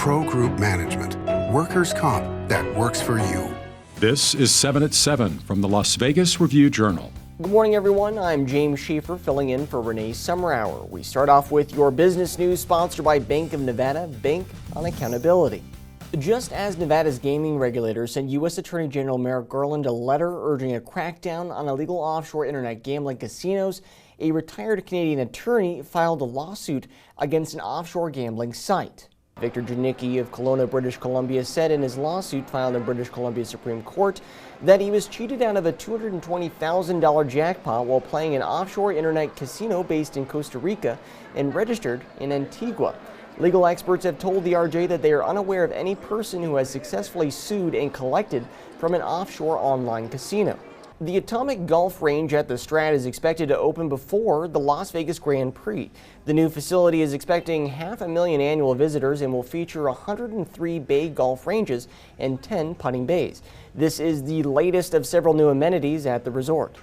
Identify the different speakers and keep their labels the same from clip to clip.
Speaker 1: Pro Group Management. Workers' comp that works for you.
Speaker 2: This is 7 at 7 from the Las Vegas Review-Journal.
Speaker 3: Good morning, everyone. I'm James Schaefer, filling in for Renee's Summer Hour. We start off with your business news, sponsored by Bank of Nevada, Bank on Accountability. Just as Nevada's gaming regulators sent U.S. Attorney General Merrick Garland a letter urging a crackdown on illegal offshore internet gambling casinos, a retired Canadian attorney filed a lawsuit against an offshore gambling site. Victor Janicki of Kelowna, British Columbia, said in his lawsuit filed in British Columbia Supreme Court that he was cheated out of a $220,000 jackpot while playing an offshore internet casino based in Costa Rica and registered in Antigua. Legal experts have told the RJ that they are unaware of any person who has successfully sued and collected from an offshore online casino. The Atomic Golf Range at the Strat is expected to open before the Las Vegas Grand Prix. The new facility is expecting 500,000 annual visitors and will feature 103 bay golf ranges and 10 putting bays. This is the latest of several new amenities at the resort.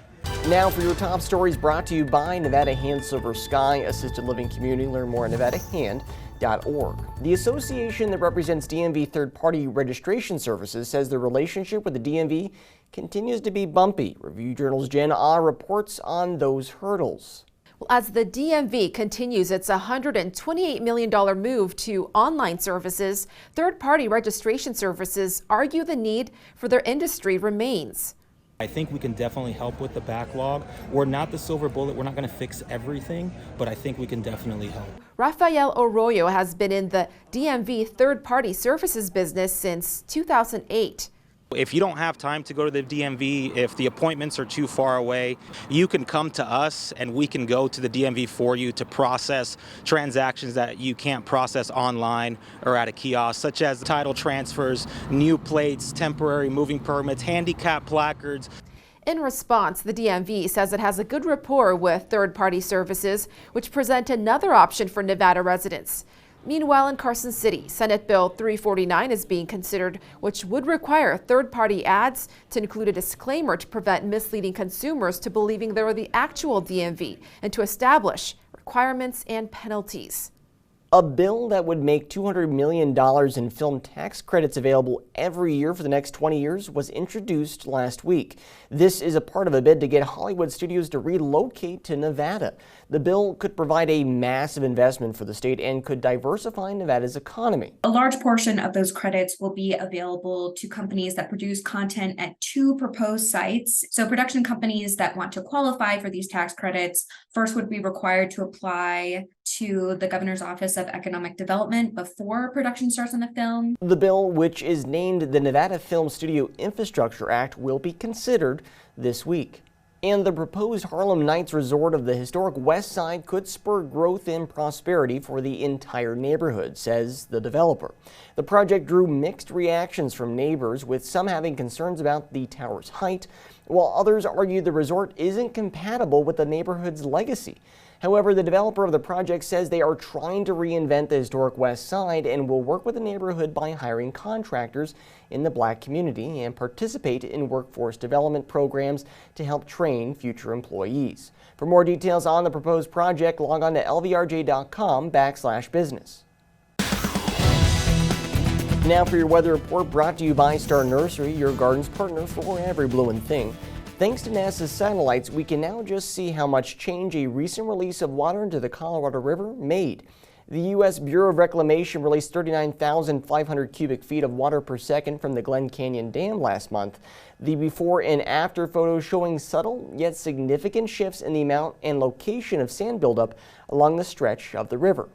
Speaker 3: Now for your top stories, brought to you by Nevada Hand Silver Sky Assisted Living Community. Learn more at NevadaHand.org. The association that represents DMV third-party registration services says the relationship with the DMV continues to be bumpy. Review-Journal's Jen Ah reports on those hurdles.
Speaker 4: Well, as the DMV continues its $128 million move to online services, third-party registration services argue the need for their industry remains.
Speaker 5: I think we can definitely help with the backlog. We're not the silver bullet. We're not going to fix everything, but I think we can definitely help.
Speaker 4: Rafael Arroyo has been in the DMV third-party services business since 2008.
Speaker 5: If you don't have time to go to the DMV, if the appointments are too far away, you can come to us and we can go to the DMV for you to process transactions that you can't process online or at a kiosk, such as title transfers, new plates, temporary moving permits, handicap placards.
Speaker 4: In response, the DMV says it has a good rapport with third-party services, which present another option for Nevada residents. Meanwhile, in Carson City, Senate Bill 349 is being considered, which would require third-party ads to include a disclaimer to prevent misleading consumers to believing they are the actual DMV and to establish requirements and penalties.
Speaker 3: A bill that would make $200 million in film tax credits available every year for the next 20 years was introduced last week. This is a part of a bid to get Hollywood studios to relocate to Nevada. The bill could provide a massive investment for the state and could diversify Nevada's economy.
Speaker 6: A large portion of those credits will be available to companies that produce content at 2 proposed sites. So production companies that want to qualify for these tax credits first would be required to apply to the Governor's Office of Economic Development before production starts on the film.
Speaker 3: The bill, which is named the Nevada Film Studio Infrastructure Act, will be considered this week. And the proposed Harlem Nights resort of the historic West Side could spur growth and prosperity for the entire neighborhood, says the developer. The project drew mixed reactions from neighbors, with some having concerns about the tower's height, while others argued the resort isn't compatible with the neighborhood's legacy. However, the developer of the project says they are trying to reinvent the historic West Side and will work with the neighborhood by hiring contractors in the Black community and participate in workforce development programs to help train future employees. For more details on the proposed project, log on to lvrj.com/business. Now for your weather report, brought to you by Star Nursery, your garden's partner for every blooming thing. Thanks to NASA's satellites, we can now just see how much change a recent release of water into the Colorado River made. The U.S. Bureau of Reclamation released 39,500 cubic feet of water per second from the Glen Canyon Dam last month. The before and after photos showing subtle yet significant shifts in the amount and location of sand buildup along the stretch of the river.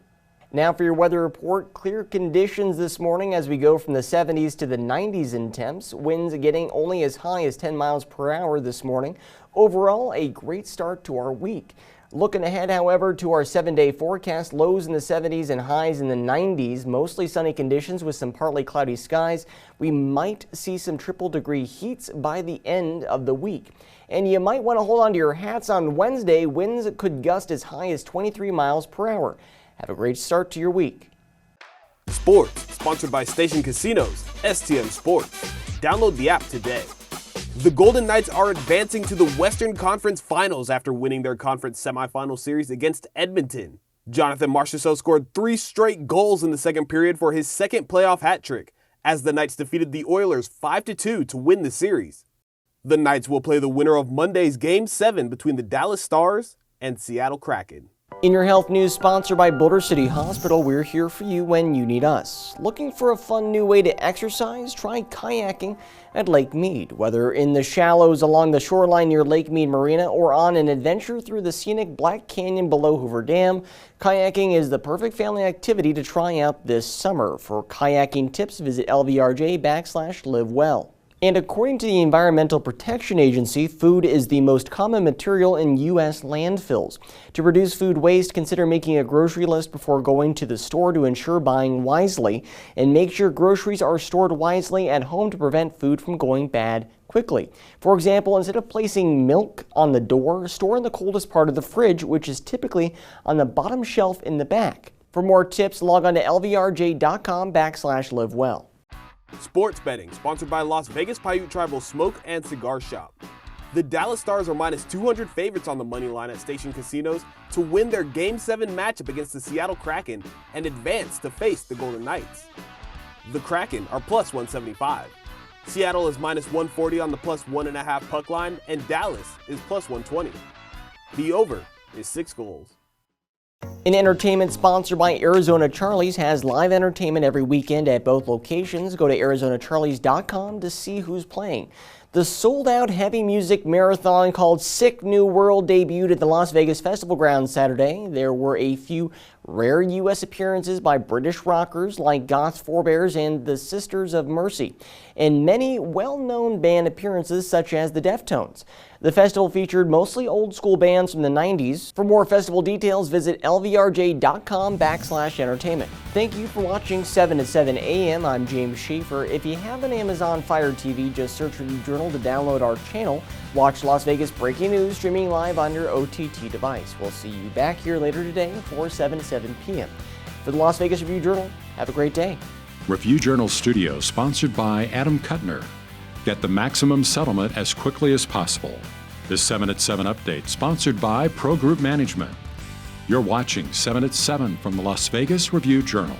Speaker 3: Now for your weather report, clear conditions this morning as we go from the 70s to the 90s in temps. Winds getting only as high as 10 miles per hour this morning. Overall, a great start to our week. Looking ahead, however, to our 7-day forecast, lows in the 70s and highs in the 90s, mostly sunny conditions with some partly cloudy skies. We might see some triple-degree heats by the end of the week. And you might want to hold on to your hats on Wednesday. Winds could gust as high as 23 miles per hour. Have a great start to your week.
Speaker 7: Sports, sponsored by Station Casinos, STM Sports. Download the app today. The Golden Knights are advancing to the Western Conference Finals after winning their conference semifinal series against Edmonton. Jonathan Marchessault scored 3 straight goals in the second period for his second playoff hat trick, as the Knights defeated the Oilers 5-2 to win the series. The Knights will play the winner of Monday's Game 7 between the Dallas Stars and Seattle Kraken.
Speaker 3: In your health news, sponsored by Boulder City Hospital, we're here for you when you need us. Looking for a fun new way to exercise? Try kayaking at Lake Mead. Whether in the shallows along the shoreline near Lake Mead Marina or on an adventure through the scenic Black Canyon below Hoover Dam, kayaking is the perfect family activity to try out this summer. For kayaking tips, visit lvrj.com/livewell. And according to the Environmental Protection Agency, food is the most common material in U.S. landfills. To reduce food waste, consider making a grocery list before going to the store to ensure buying wisely, and make sure groceries are stored wisely at home to prevent food from going bad quickly. For example, instead of placing milk on the door, store in the coldest part of the fridge, which is typically on the bottom shelf in the back. For more tips, log on to lvrj.com/livewell.
Speaker 7: Sports betting, sponsored by Las Vegas Paiute Tribal Smoke and Cigar Shop. The Dallas Stars are minus 200 favorites on the money line at station casinos to win their Game 7 matchup against the Seattle Kraken and advance to face the Golden Knights. The Kraken are plus 175. Seattle is minus 140 on the plus 1.5 puck line, and Dallas is plus 120. The over is 6 goals.
Speaker 3: In entertainment, sponsored by Arizona Charlie's, has live entertainment every weekend at both locations. Go to ArizonaCharlies.com to see who's playing. The sold-out heavy music marathon called Sick New World debuted at the Las Vegas Festival Grounds Saturday. There were a few rare U.S. appearances by British rockers like Goth's Forebears and the Sisters of Mercy, and many well-known band appearances such as the Deftones. The festival featured mostly old-school bands from the 90s. For more festival details, visit lvrj.com/entertainment. Thank you for watching 7 at 7 a.m. I'm James Schaefer. If you have an Amazon Fire TV, just search Review Journal to download our channel. Watch Las Vegas Breaking News streaming live on your OTT device. We'll see you back here later today for 7 at 7 p.m. For the Las Vegas Review Journal, have a great day.
Speaker 2: Review Journal Studio, sponsored by Adam Kuttner. Get the maximum settlement as quickly as possible. This 7 at 7 update, sponsored by Pro Group Management. You're watching 7 at 7 from the Las Vegas Review Journal.